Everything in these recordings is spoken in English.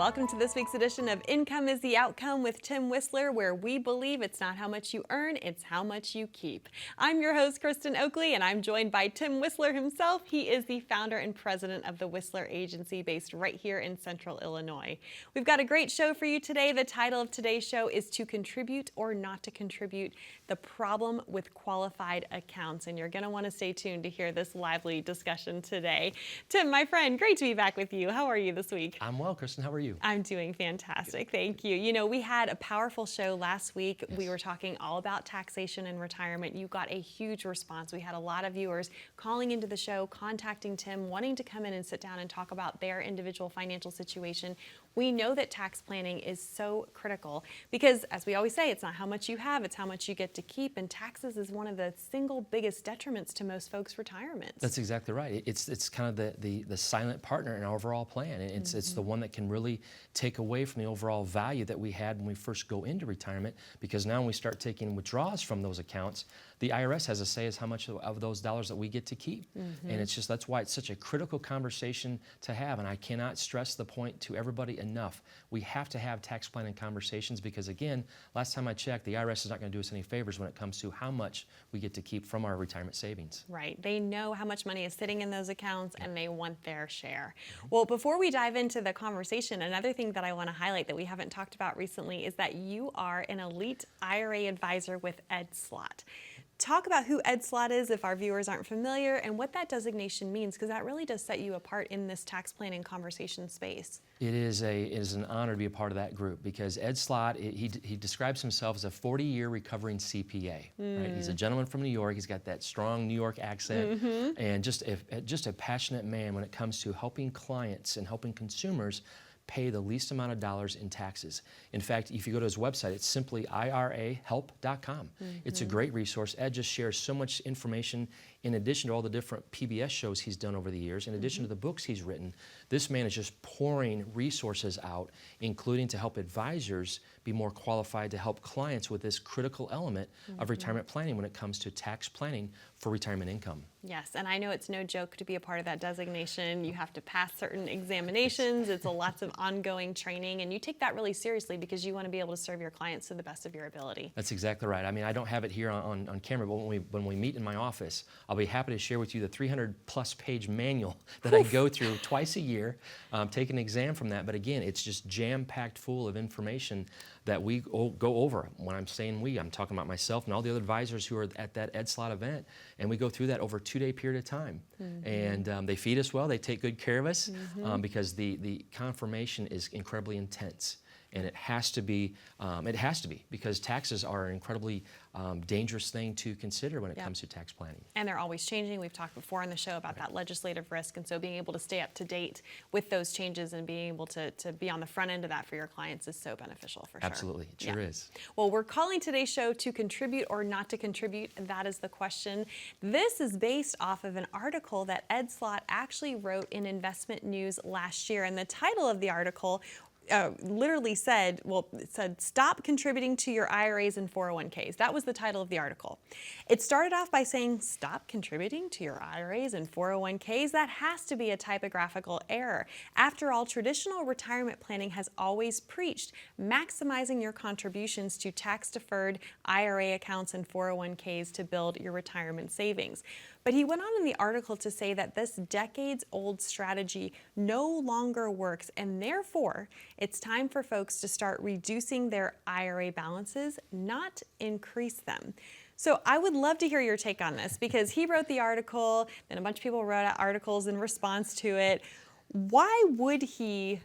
Welcome to this week's edition of Income is the Outcome with Tim Whistler, where we believe it's not how much you earn, it's how much you keep. I'm your host, Kristen Oakley, and I'm joined by Tim Whistler himself. He is the founder and president of the Whistler Agency based right here in Central Illinois. We've got a great show for you today. The title of today's show is To Contribute or Not to Contribute, the Problem with Qualified Accounts. And you're going to want to stay tuned to hear this lively discussion today. Tim, my friend, great to be back with you. How are you this week? I'm well, Kristen. How are you? I'm doing fantastic. Thank you. You know, we had a powerful show last week. Yes. We were talking all about taxation and retirement. You got a huge response. We had a lot of viewers calling into the show, contacting Tim, wanting to come in and sit down and talk about their individual financial situation. We know that tax planning is so critical because, as we always say, it's not how much you have, it's how much you get to keep, and taxes is one of the single biggest detriments to most folks' retirements. That's exactly right. It's kind of the silent partner in our overall plan, and it's the one that can really take away from the overall value that we had when we first go into retirement, because now when we start taking withdrawals from those accounts, the IRS has a say as how much of those dollars that we get to keep. And that's why it's such a critical conversation to have, and I cannot stress the point to everybody enough. We have to have tax planning conversations because, again, last time I checked, the IRS is not going to do us any favors when it comes to how much we get to keep from our retirement savings. Right. They know how much money is sitting in those accounts and they want their share. Well, before we dive into the conversation, another thing that I want to highlight that we haven't talked about recently is that you are an elite IRA advisor with EdSlot. Talk about who EdSlot is if our viewers aren't familiar and what that designation means, because that really does set you apart in this tax planning conversation space. It is an honor to be a part of that group because Slot, he describes himself as a 40-year recovering CPA. Right? He's a gentleman from New York. He's got that strong New York accent and just a passionate man when it comes to helping clients and helping consumers pay the least amount of dollars in taxes. In fact, if you go to his website, it's simply irahelp.com. It's a great resource. Ed just shares so much information in addition to all the different PBS shows he's done over the years, in addition to the books he's written. This man is just pouring resources out, including to help advisors be more qualified to help clients with this critical element of retirement planning when it comes to tax planning for retirement income. Yes, and I know it's no joke to be a part of that designation. You have to pass certain examinations. It's lots of ongoing training, and you take that really seriously because you want to be able to serve your clients to the best of your ability. That's exactly right. I mean, I don't have it here on camera, but when we meet in my office, I'll be happy to share with you the 300-plus page manual that I go through twice a year, take an exam from that. But again, it's just jam-packed full of information that we go over. When I'm saying we, I'm talking about myself and all the other advisors who are at that EdSlot event, and we go through that over a 2-day period of time. And they feed us well, they take good care of us because the confirmation is incredibly intense. And it has to be because taxes are an incredibly dangerous thing to consider when it comes to tax planning. And they're always changing. We've talked before on the show about that legislative risk, and so being able to stay up to date with those changes and being able to be on the front end of that for your clients is so beneficial for sure. Absolutely, it sure is. Well, we're calling today's show To Contribute or Not to Contribute. That is the question. This is based off of an article that EdSlot actually wrote in Investment News last year, and the title of the article literally said, stop contributing to your IRAs and 401ks. That was the title of the article. It started off by saying, stop contributing to your IRAs and 401ks. That has to be a typographical error. After all, traditional retirement planning has always preached maximizing your contributions to tax-deferred IRA accounts and 401ks to build your retirement savings. But he went on in the article to say that this decades-old strategy no longer works, and therefore it's time for folks to start reducing their IRA balances, not increase them. So I would love to hear your take on this because he wrote the article, then a bunch of people wrote articles in response to it. Why would he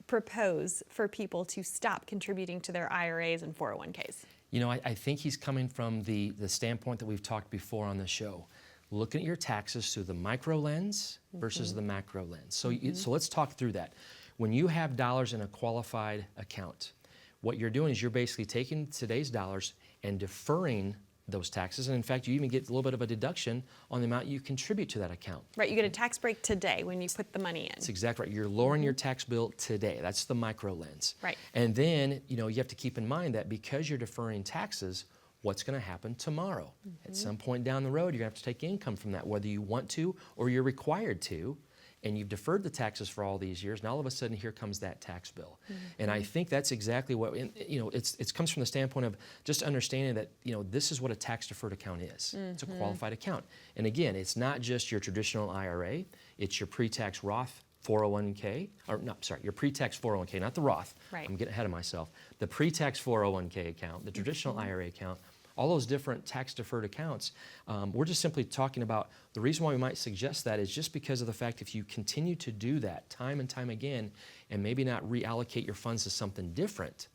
propose for people to stop contributing to their IRAs and 401ks? You know, I think he's coming from the standpoint that we've talked before on the show. Looking at your taxes through the micro lens versus the macro lens. So, so let's talk through that. When you have dollars in a qualified account, what you're doing is you're basically taking today's dollars and deferring those taxes. And in fact, you even get a little bit of a deduction on the amount you contribute to that account. Right, you get a tax break today when you put the money in. That's exactly right. You're lowering your tax bill today. That's the micro lens. Right. And then, you have to keep in mind that because you're deferring taxes, what's going to happen tomorrow? At some point down the road, you're going to have to take income from that, whether you want to or you're required to. and you've deferred the taxes for all these years, and all of a sudden here comes that tax bill. And I think that's exactly what, it comes from the standpoint of just understanding that, this is what a tax-deferred account is. It's a qualified account. And again, it's not just your traditional IRA, it's your pre-tax Roth 401k, or no, sorry, your pre-tax 401k, not the Roth. Right. I'm getting ahead of myself. The pre-tax 401k account, the traditional IRA account, all those different tax-deferred accounts, we're just simply talking about the reason why we might suggest that is just because of the fact if you continue to do that time and time again and maybe not reallocate your funds to something different,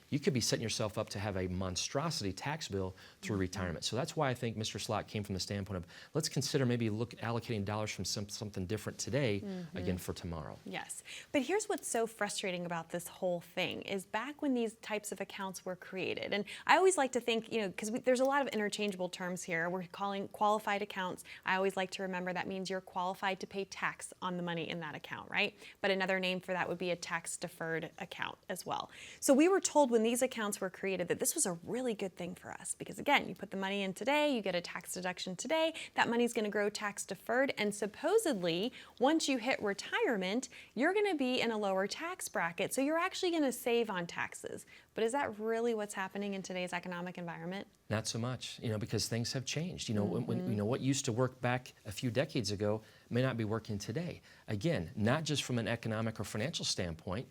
you could be setting yourself up to have a monstrosity tax bill through retirement. So that's why I think Mr. Slott came from the standpoint of let's consider maybe allocating dollars from something different today, again, for tomorrow. Yes, but here's what's so frustrating about this whole thing is back when these types of accounts were created, and I always like to think, because there's a lot of interchangeable terms here. We're calling qualified accounts. I always like to remember that means you're qualified to pay tax on the money in that account, right? But another name for that would be a tax-deferred account as well. So we were told when these accounts were created that this was a really good thing for us because again, you put the money in today, you get a tax deduction today, that money's going to grow tax deferred, and supposedly once you hit retirement, you're going to be in a lower tax bracket, so you're actually going to save on taxes. But is that really what's happening in today's economic environment? Not so much, because things have changed. When what used to work back a few decades ago may not be working today. Again, not just from an economic or financial standpoint,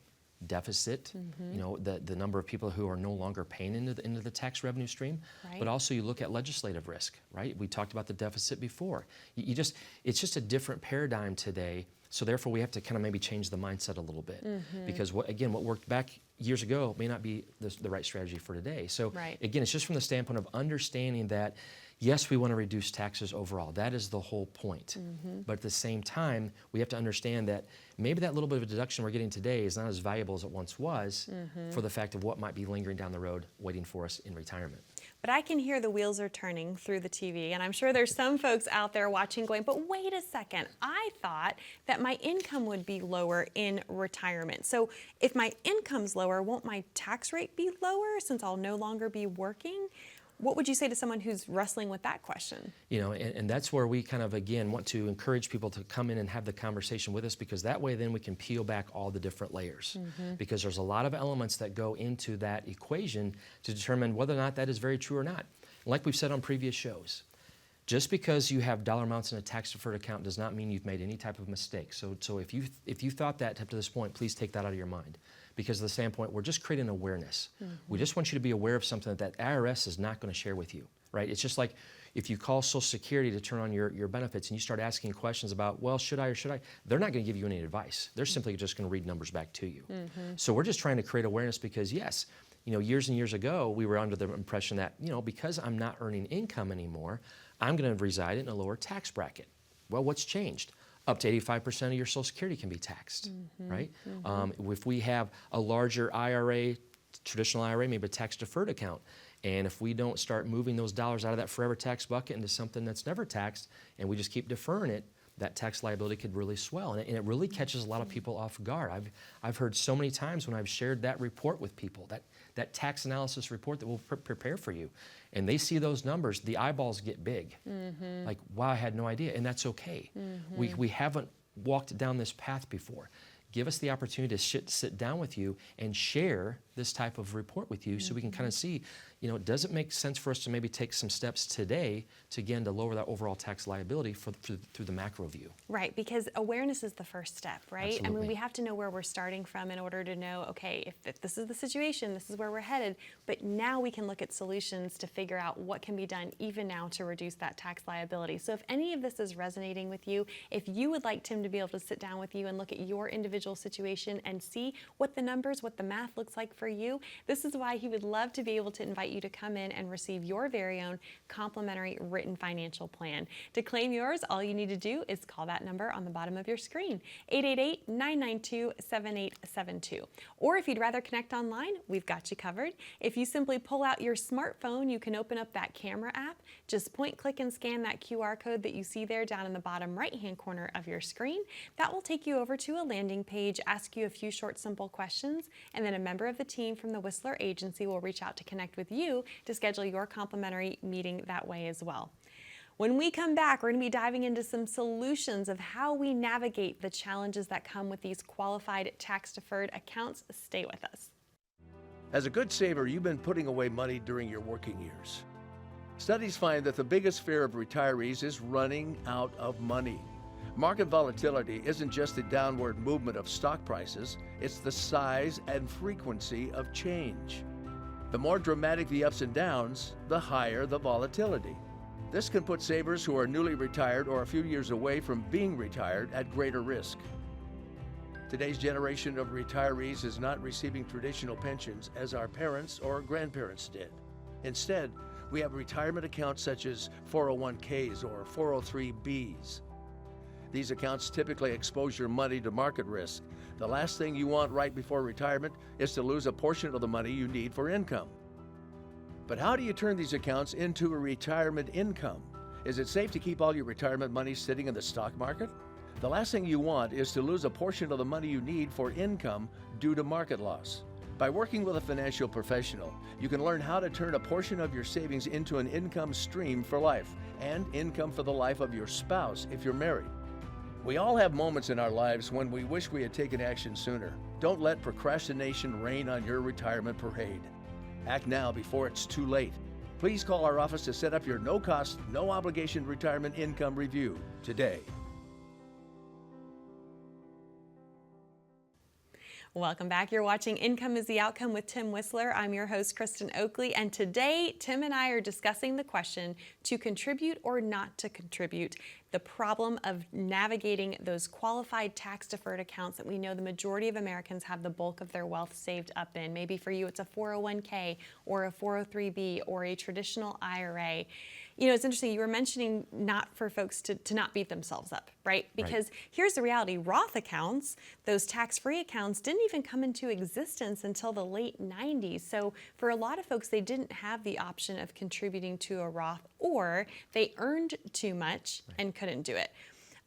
deficit, the number of people who are no longer paying into the tax revenue stream, right. But also you look at legislative risk, right? We talked about the deficit before. It's just a different paradigm today, so therefore we have to kind of maybe change the mindset a little bit because what worked back years ago may not be the right strategy for today. So right. Again, it's just from the standpoint of understanding that yes, we want to reduce taxes overall. That is the whole point. But at the same time, we have to understand that maybe that little bit of a deduction we're getting today is not as valuable as it once was for the fact of what might be lingering down the road waiting for us in retirement. But I can hear the wheels are turning through the TV, and I'm sure there's some folks out there watching going, but wait a second, I thought that my income would be lower in retirement. So if my income's lower, won't my tax rate be lower since I'll no longer be working? What would you say to someone who's wrestling with that question? And that's where we kind of, again, want to encourage people to come in and have the conversation with us because that way then we can peel back all the different layers. Because there's a lot of elements that go into that equation to determine whether or not that is very true or not. Like we've said on previous shows, just because you have dollar amounts in a tax-deferred account does not mean you've made any type of mistake. So if you thought that up to this point, please take that out of your mind. Because of the standpoint, we're just creating awareness. We just want you to be aware of something that IRS is not going to share with you, right? It's just like if you call Social Security to turn on your benefits and you start asking questions about, well, should I or should I? They're not going to give you any advice. They're simply just going to read numbers back to you. So we're just trying to create awareness because, yes, years and years ago, we were under the impression that, because I'm not earning income anymore, I'm going to reside in a lower tax bracket. Well, what's changed? Up to 85% of your Social Security can be taxed, right? If we have a larger IRA, traditional IRA, maybe a tax-deferred account, and if we don't start moving those dollars out of that forever tax bucket into something that's never taxed, and we just keep deferring it, that tax liability could really swell, and it really catches a lot of people off guard. I've heard so many times when I've shared that report with people, that tax analysis report that we'll prepare for you, and they see those numbers, the eyeballs get big. Like, wow, I had no idea, and that's okay. We haven't walked down this path before. Give us the opportunity to sit down with you and share this type of report with you so we can kind of see, does it make sense for us to maybe take some steps today to lower that overall tax liability through the macro view? Right, because awareness is the first step, right? Absolutely. I mean, we have to know where we're starting from in order to know, okay, if this is the situation, this is where we're headed, but now we can look at solutions to figure out what can be done even now to reduce that tax liability. So if any of this is resonating with you, if you would like Tim to be able to sit down with you and look at your individual situation and see what the numbers, what the math looks like for you, this is why he would love to be able to invite you to come in and receive your very own complimentary written financial plan. To claim yours, all you need to do is call that number on the bottom of your screen, 888-992-7872. Or if you'd rather connect online, we've got you covered. If you simply pull out your smartphone, you can open up that camera app, just point, click, and scan that QR code that you see there down in the bottom right-hand corner of your screen. That will take you over to a landing page, ask you a few short, simple questions, and then a member of the team from the Whistler Agency will reach out to connect with you to schedule your complimentary meeting that way as well. When we come back, we're going to be diving into some solutions of how we navigate the challenges that come with these qualified tax-deferred accounts. Stay with us. As a good saver, you've been putting away money during your working years. Studies find that the biggest fear of retirees is running out of money. Market volatility isn't just the downward movement of stock prices, it's the size and frequency of change. The more dramatic the ups and downs, the higher the volatility. This can put savers who are newly retired or a few years away from being retired at greater risk. Today's generation of retirees is not receiving traditional pensions as our parents or grandparents did. Instead, we have retirement accounts such as 401ks or 403bs. These accounts typically expose your money to market risk. The last thing you want right before retirement is to lose a portion of the money you need for income. But how do you turn these accounts into a retirement income? Is it safe to keep all your retirement money sitting in the stock market? The last thing you want is to lose a portion of the money you need for income due to market loss. By working with a financial professional, you can learn how to turn a portion of your savings into an income stream for life and income for the life of your spouse if you're married. We all have moments in our lives when we wish we had taken action sooner. Don't let procrastination reign on your retirement parade. Act now before it's too late. Please call our office to set up your no-cost, no-obligation retirement income review today. Welcome back. You're watching Income is the Outcome with Tim Whistler. I'm your host, Kristen Oakley, and today Tim and I are discussing the question to contribute or not to contribute, the problem of navigating those qualified tax-deferred accounts that we know the majority of Americans have the bulk of their wealth saved up in. Maybe for you it's a 401k or a 403b or a traditional IRA. You know, it's interesting, you were mentioning not for folks to not beat themselves up, right? Because here's the reality, Roth accounts, those tax-free accounts, didn't even come into existence until the late 90s. So for a lot of folks, they didn't have the option of contributing to a Roth, or they earned too much and couldn't do it.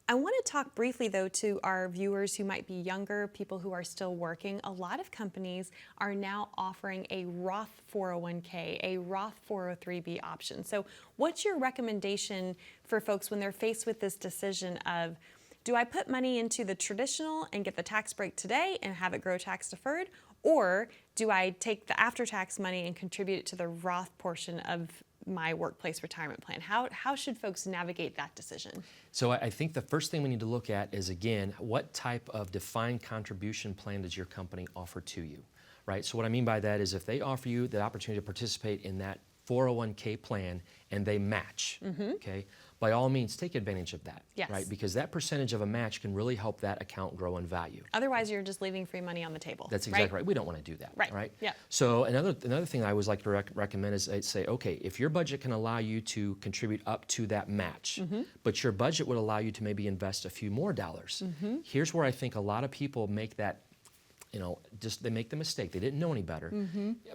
I want to talk briefly, though, to our viewers who might be younger, people who are still working. A lot of companies are now offering a Roth 401k, a Roth 403b option. So what's your recommendation for folks when they're faced with this decision of, do I put money into the traditional and get the tax break today and have it grow tax deferred? Or do I take the after-tax money and contribute it to the Roth portion of my workplace retirement plan? How should folks navigate that decision? So I think the first thing we need to look at is, again, what type of defined contribution plan does your company offer to you, right? So what I mean by that is if they offer you the opportunity to participate in that 401k plan and they match, okay, by all means take advantage of that, right? Because that percentage of a match can really help that account grow in value. Otherwise, you're just leaving free money on the table. That's exactly right. We don't want to do that, right? Yeah. So another thing I always like to recommend is I'd say, okay, if your budget can allow you to contribute up to that match, but your budget would allow you to maybe invest a few more dollars, here's where I think a lot of people make that, you know, they make the mistake. They didn't know any better,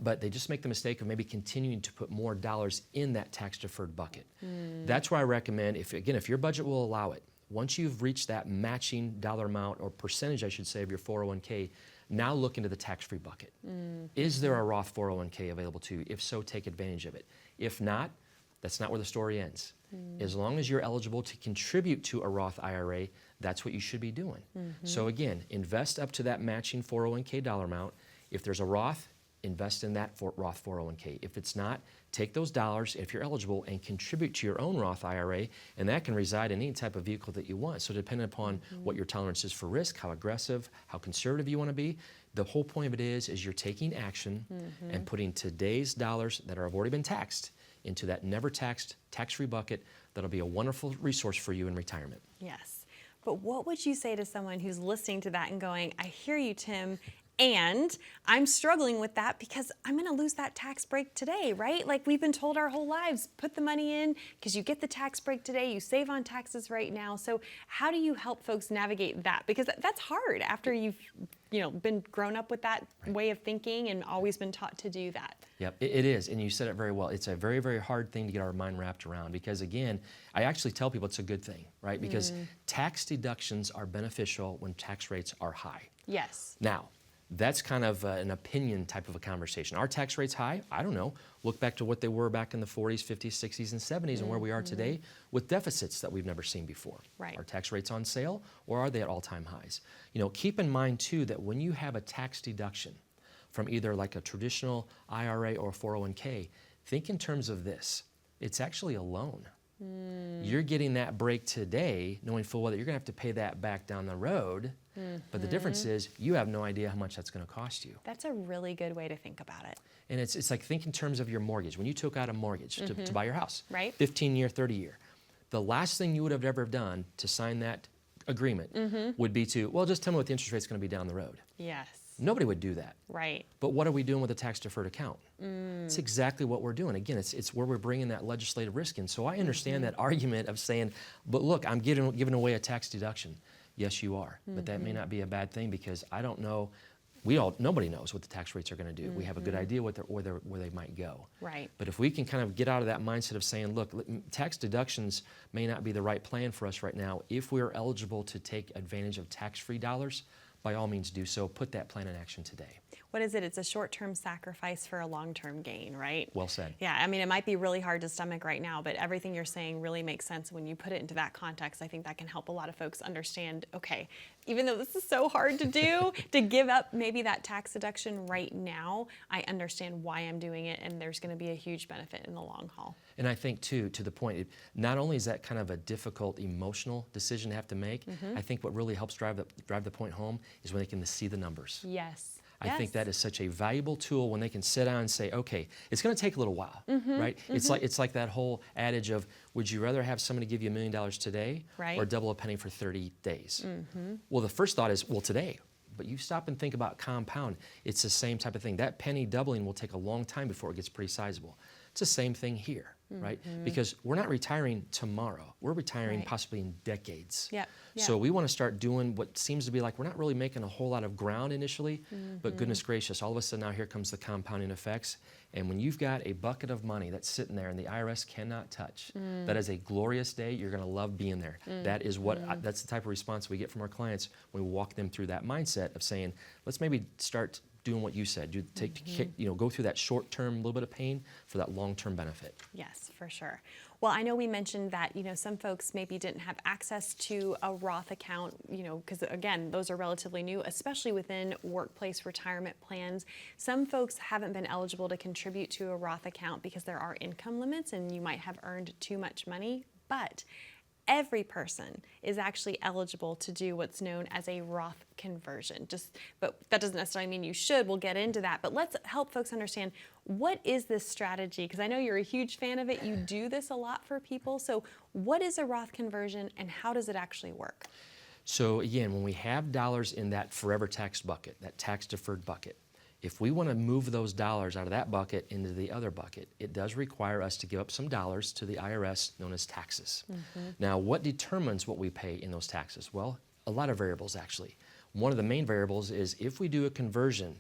but they just make the mistake of maybe continuing to put more dollars in that tax-deferred bucket. That's where I recommend, if your budget will allow it, once you've reached that matching dollar amount or percentage, I should say, of your 401k, now look into the tax-free bucket. Is there a Roth 401k available to you? If so, take advantage of it. If not, that's not where the story ends. As long as you're eligible to contribute to a Roth IRA, that's what you should be doing. So again, invest up to that matching 401k dollar amount. If there's a Roth, invest in that Roth 401k. If it's not, take those dollars, if you're eligible, and contribute to your own Roth IRA, and that can reside in any type of vehicle that you want. So depending upon what your tolerance is for risk, how aggressive, how conservative you want to be, the whole point of it is you're taking action and putting today's dollars that have already been taxed into that never taxed, tax-free bucket. That'll be a wonderful resource for you in retirement. Yes. But what would you say to someone who's listening to that and going, I hear you, Tim, and I'm struggling with that because I'm going to lose that tax break today, right? Like we've been told our whole lives, put the money in because you get the tax break today, you save on taxes right now. So how do you help folks navigate that? Because that's hard after you've been grown up with that way of thinking and always been taught to do that. Yep, it is, and you said it very well. It's a very, very hard thing to get our mind wrapped around because, again, I actually tell people it's a good thing, right? Because tax deductions are beneficial when tax rates are high. Yes. Now, That's kind of an opinion type of a conversation. Our tax rate's high? I don't know. Look back to what they were back in the 40s, 50s, 60s, and 70s and where we are today with deficits that we've never seen before. Right. Are tax rates on sale or are they at all-time highs? You know, keep in mind too that when you have a tax deduction from either like a traditional IRA or 401k, think in terms of this. It's actually a loan. You're getting that break today, knowing full well that you're going to have to pay that back down the road. But the difference is you have no idea how much that's going to cost you. That's a really good way to think about it. And it's like think in terms of your mortgage. When you took out a mortgage to buy your house, Right. 15-year, 30-year, the last thing you would have ever done to sign that agreement would be to, well, just tell me what the interest rate's going to be down the road. Yes. Nobody would do that. Right. But what are we doing with a tax-deferred account? It's exactly what we're doing. Again, it's where we're bringing that legislative risk in. So I understand that argument of saying, but look, I'm giving away a tax deduction. Yes, you are. But that may not be a bad thing because I don't know. Nobody knows what the tax rates are going to do. We have a good idea where they might go. Right. But if we can kind of get out of that mindset of saying, look, tax deductions may not be the right plan for us right now. If we're eligible to take advantage of tax-free dollars, by all means do so. Put that plan in action today. What is it? It's a short-term sacrifice for a long-term gain, right? Well said. Yeah, I mean, it might be really hard to stomach right now, but everything you're saying really makes sense when you put it into that context. I think that can help a lot of folks understand, okay, even though this is so hard to do, to give up maybe that tax deduction right now, I understand why I'm doing it, and there's going to be a huge benefit in the long haul. And I think, too, to the point, not only is that kind of a difficult emotional decision to have to make, I think what really helps drive the point home is when they can see the numbers. Yes. I think that is such a valuable tool when they can sit down and say, okay, it's going to take a little while, right? It's like that whole adage of, would you rather have somebody give you $1 million today or double a penny for 30 days? Well, the first thought is, well, today. But you stop and think about compound. It's the same type of thing. That penny doubling will take a long time before it gets pretty sizable. It's the same thing here, right? Because we're not retiring tomorrow. We're retiring possibly in decades. Yep. So we want to start doing what seems to be like we're not really making a whole lot of ground initially, but goodness gracious, all of a sudden now here comes the compounding effects. And when you've got a bucket of money that's sitting there and the IRS cannot touch, that is a glorious day. You're going to love being there. That is that's the type of response we get from our clients when we walk them through that mindset of saying, let's maybe start doing what you said. Go through that short-term little bit of pain for that long-term benefit. Yes, for sure. Well, I know we mentioned that, some folks maybe didn't have access to a Roth account, because again, those are relatively new, especially within workplace retirement plans. Some folks haven't been eligible to contribute to a Roth account because there are income limits and you might have earned too much money, but every person is actually eligible to do what's known as a Roth conversion. But that doesn't necessarily mean you should. We'll get into that. But let's help folks understand, what is this strategy? Because I know you're a huge fan of it. You do this a lot for people. So what is a Roth conversion and how does it actually work? So again, when we have dollars in that forever tax bucket, that tax-deferred bucket, if we want to move those dollars out of that bucket into the other bucket, it does require us to give up some dollars to the IRS known as taxes. Now, what determines what we pay in those taxes? Well, a lot of variables actually. One of the main variables is if we do a conversion,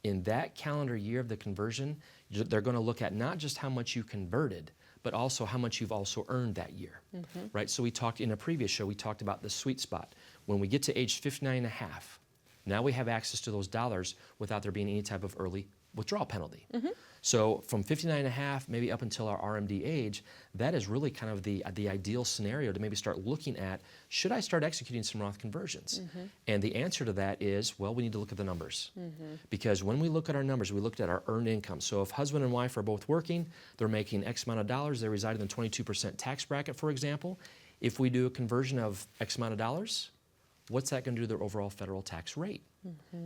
in that calendar year of the conversion, they're going to look at not just how much you converted, but also how much you've also earned that year, right? So we talked in a previous show, we talked about the sweet spot. When we get to age 59 and a half, now we have access to those dollars without there being any type of early withdrawal penalty. So from 59 and a half, maybe up until our RMD age, that is really kind of the ideal scenario to maybe start looking at, should I start executing some Roth conversions? And the answer to that is, well, we need to look at the numbers. Because when we look at our numbers, we looked at our earned income. So if husband and wife are both working, they're making X amount of dollars, they reside in the 22% tax bracket, for example. If we do a conversion of X amount of dollars, what's that going to do to their overall federal tax rate?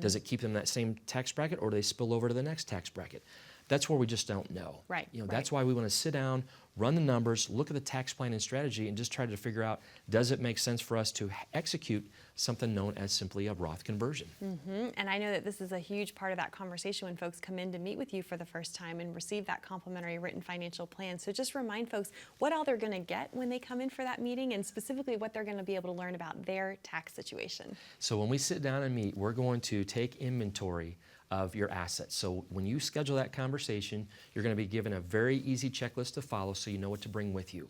Does it keep them in that same tax bracket or do they spill over to the next tax bracket? That's where we just don't know. That's why we want to sit down, run the numbers, look at the tax plan and strategy, and just try to figure out, does it make sense for us to execute something known as simply a Roth conversion? And I know that this is a huge part of that conversation when folks come in to meet with you for the first time and receive that complimentary written financial plan. So just remind folks what all they're going to get when they come in for that meeting, and specifically what they're going to be able to learn about their tax situation. So when we sit down and meet, we're going to take inventory of your assets. So when you schedule that conversation, you're going to be given a very easy checklist to follow so you know what to bring with you.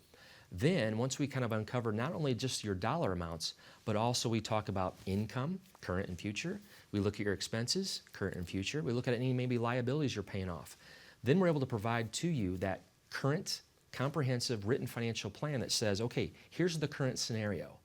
Then once we kind of uncover not only just your dollar amounts, but also we talk about income, current and future. We look at your expenses, current and future. We look at any maybe liabilities you're paying off. Then we're able to provide to you that current, comprehensive, written financial plan that says, okay, here's the current scenario.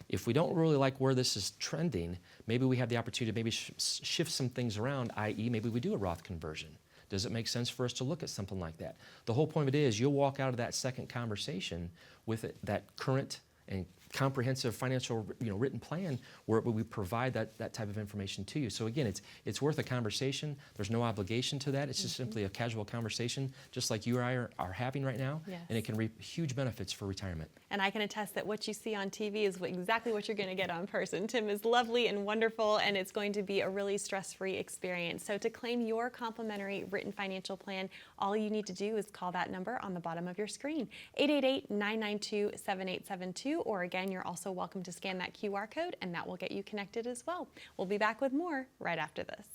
If we don't really like where this is trending, maybe we have the opportunity to maybe shift some things around, i.e. maybe we do a Roth conversion. Does it make sense for us to look at something like that? The whole point of it is you'll walk out of that second conversation with that current and comprehensive financial written plan where we provide that type of information to you. So again, it's worth a conversation. There's no obligation to that. It's just simply a casual conversation, just like you and I are having right now, yes. and it can reap huge benefits for retirement. And I can attest that what you see on TV is exactly what you're going to get on person. Tim is lovely and wonderful, and it's going to be a really stress-free experience. So to claim your complimentary written financial plan, all you need to do is call that number on the bottom of your screen, 888-992-7872, or again, you're also welcome to scan that QR code, and that will get you connected as well. We'll be back with more right after this.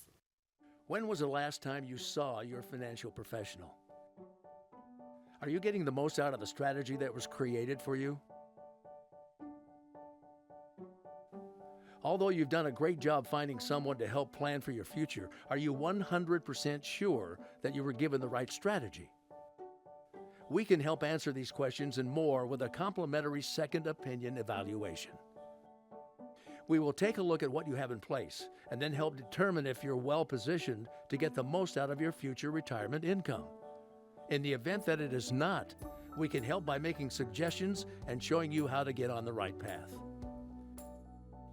When was the last time you saw your financial professional? Are you getting the most out of the strategy that was created for you? Although you've done a great job finding someone to help plan for your future, are you 100% sure that you were given the right strategy? We can help answer these questions and more with a complimentary second opinion evaluation. We will take a look at what you have in place and then help determine if you're well positioned to get the most out of your future retirement income. In the event that it is not, we can help by making suggestions and showing you how to get on the right path.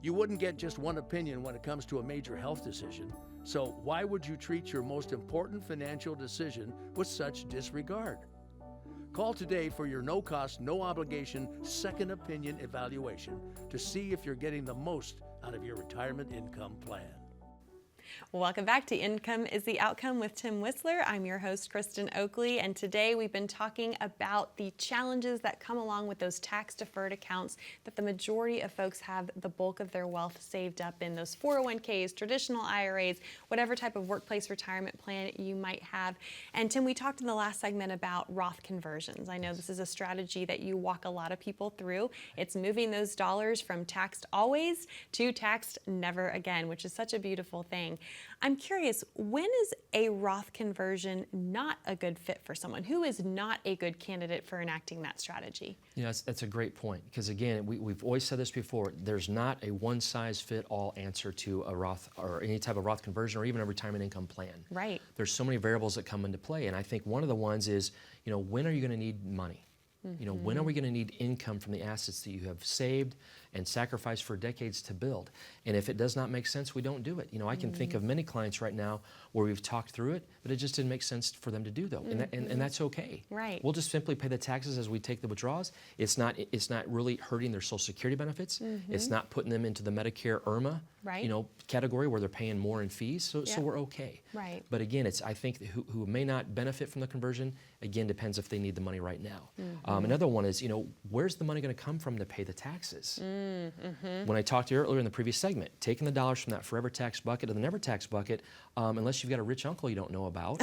You wouldn't get just one opinion when it comes to a major health decision, so why would you treat your most important financial decision with such disregard? Call today for your no-cost, no-obligation second opinion evaluation to see if you're getting the most out of your retirement income plan. Welcome back to Income is the Outcome with Tim Whistler. I'm your host, Kristen Oakley, and today we've been talking about the challenges that come along with those tax-deferred accounts that the majority of folks have the bulk of their wealth saved up in, those 401ks, traditional IRAs, whatever type of workplace retirement plan you might have. And Tim, we talked in the last segment about Roth conversions. I know this is a strategy that you walk a lot of people through. It's moving those dollars from taxed always to taxed never again, which is such a beautiful thing. I'm curious, when is a Roth conversion not a good fit for someone? Who is not a good candidate for enacting that strategy? That's a great point, because again, we've always said this before, there's not a one-size-fit-all answer to a Roth or any type of Roth conversion or even a retirement income plan. Right. There's so many variables that come into play, and I think one of the ones is, when are you going to need money? When are we going to need income from the assets that you have saved and sacrificed for decades to build? And if it does not make sense, we don't do it. I can think of many clients right now where we've talked through it, but it just didn't make sense for them to do, though. And that's okay. Right. We'll just simply pay the taxes as we take the withdrawals. It's not really hurting their Social Security benefits. It's not putting them into the Medicare IRMA category where they're paying more in fees. So we're okay. Right. But again, I think who may not benefit from the conversion, again, depends if they need the money right now. Another one is, where's the money going to come from to pay the taxes? When I talked to you earlier in the previous segment, taking the dollars from that forever tax bucket to the never tax bucket, unless you've got a rich uncle you don't know about,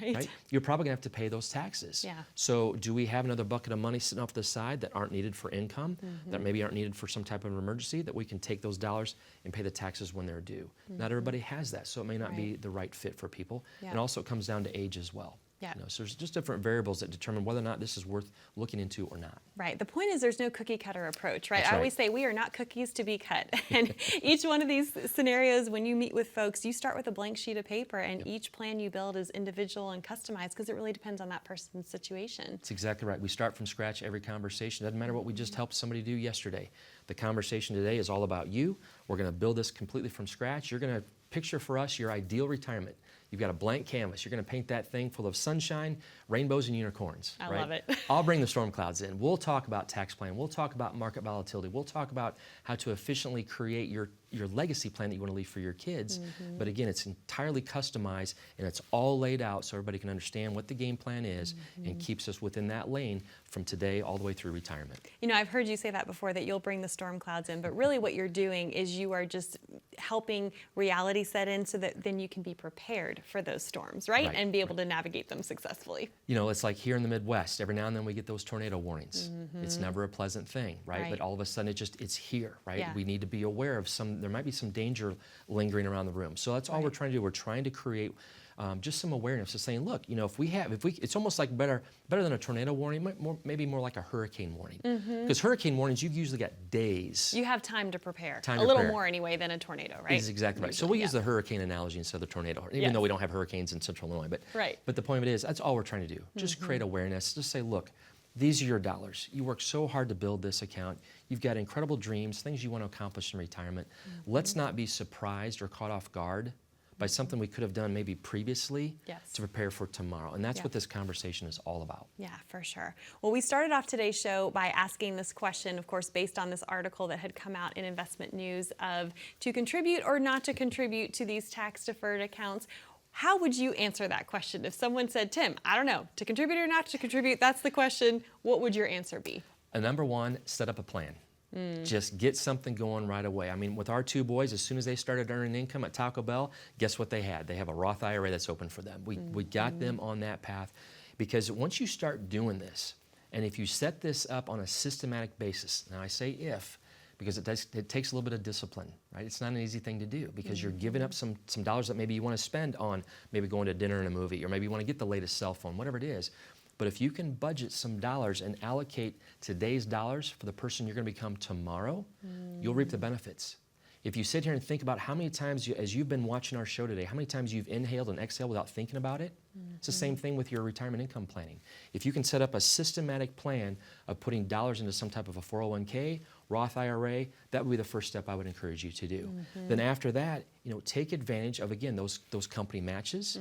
right? You're probably going to have to pay those taxes. Yeah. So do we have another bucket of money sitting off to the side that aren't needed for income, that maybe aren't needed for some type of emergency, that we can take those dollars and pay the taxes when they're due? Not everybody has that, so it may not be the right fit for people. And also it comes down to age as well. Yeah. So there's just different variables that determine whether or not this is worth looking into or not. Right. The point is there's no cookie cutter approach, right? That's I always say we are not cookies to be cut. And each one of these scenarios, when you meet with folks, you start with a blank sheet of paper, and each plan you build is individual and customized because it really depends on that person's situation. That's exactly right. We start from scratch every conversation. Doesn't matter what we just helped somebody do yesterday. The conversation today is all about you. We're going to build this completely from scratch. You're going to picture for us your ideal retirement. You've got a blank canvas. You're going to paint that thing full of sunshine, rainbows, and unicorns. I love it. I'll bring the storm clouds in. We'll talk about tax plan. We'll talk about market volatility. We'll talk about how to efficiently create your legacy plan that you want to leave for your kids. But again, it's entirely customized, and it's all laid out so everybody can understand what the game plan is and keeps us within that lane from today all the way through retirement. I've heard you say that before, that you'll bring the storm clouds in, but really what you're doing is you are just helping reality set in so that then you can be prepared for those storms, right? And be able to navigate them successfully. It's like here in the Midwest, every now and then we get those tornado warnings. It's never a pleasant thing, right? But all of a sudden it's here, right? We need to be aware of some there might be some danger lingering around the room. So that's all we're trying to do. We're trying to create just some awareness of saying, look, it's almost like better than a tornado warning, maybe more like a hurricane warning. Because hurricane warnings, you've usually got days. You have time to prepare. Time a to little prepare. more anyway than a tornado, right? Is exactly right. So we'll use the hurricane analogy instead of the tornado, even though we don't have hurricanes in central Illinois. But the point of it is, that's all we're trying to do. Just create awareness. Just say, look, these are your dollars. You worked so hard to build this account. You've got incredible dreams, things you want to accomplish in retirement. Let's not be surprised or caught off guard by something we could have done maybe previously to prepare for tomorrow. And that's what this conversation is all about. Yeah, for sure. Well, we started off today's show by asking this question, of course, based on this article that had come out in Investment News of to contribute or not to contribute to these tax-deferred accounts. How would you answer that question? If someone said, Tim, I don't know, to contribute or not to contribute, that's the question, what would your answer be? Number one, set up a plan. Just get something going right away. I mean, with our two boys, as soon as they started earning income at Taco Bell, guess what they had? They have a Roth IRA that's open for them. We got them on that path, because once you start doing this, and if you set this up on a systematic basis, now I say if, because it takes a little bit of discipline, right? It's not an easy thing to do, because you're giving up some dollars that maybe you want to spend on maybe going to dinner and a movie, or maybe you want to get the latest cell phone, whatever it is. But if you can budget some dollars and allocate today's dollars for the person you're going to become tomorrow, you'll reap the benefits. If you sit here and think about how many times, as you've been watching our show today, how many times you've inhaled and exhaled without thinking about it, it's the same thing with your retirement income planning. If you can set up a systematic plan of putting dollars into some type of a 401k, Roth IRA, that would be the first step I would encourage you to do. Then after that, take advantage of, again, those company matches,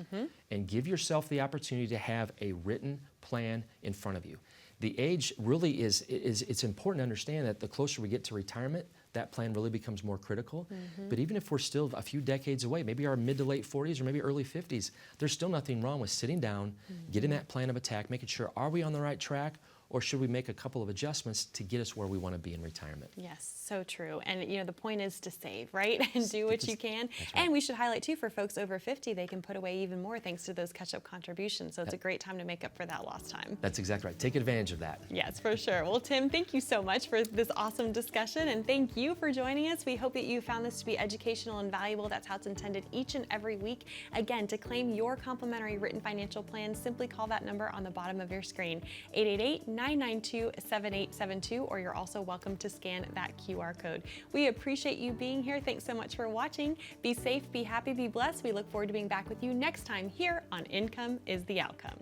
and give yourself the opportunity to have a written plan in front of you. The age really it's important to understand that the closer we get to retirement, that plan really becomes more critical. But even if we're still a few decades away, maybe our mid to late 40s or maybe early 50s, there's still nothing wrong with sitting down, getting that plan of attack, making sure, are we on the right track? Or should we make a couple of adjustments to get us where we want to be in retirement? Yes, so true. And the point is to save, right? And do what you can. That's right. And we should highlight too, for folks over 50, they can put away even more thanks to those catch-up contributions. So it's a great time to make up for that lost time. That's exactly right. Take advantage of that. Yes, for sure. Well, Tim, thank you so much for this awesome discussion, and thank you for joining us. We hope that you found this to be educational and valuable. That's how it's intended each and every week. Again, to claim your complimentary written financial plan, simply call that number on the bottom of your screen, 888-992-7872, or you're also welcome to scan that QR code. We appreciate you being here. Thanks so much for watching. Be safe, be happy, be blessed. We look forward to being back with you next time here on Income is the Outcome.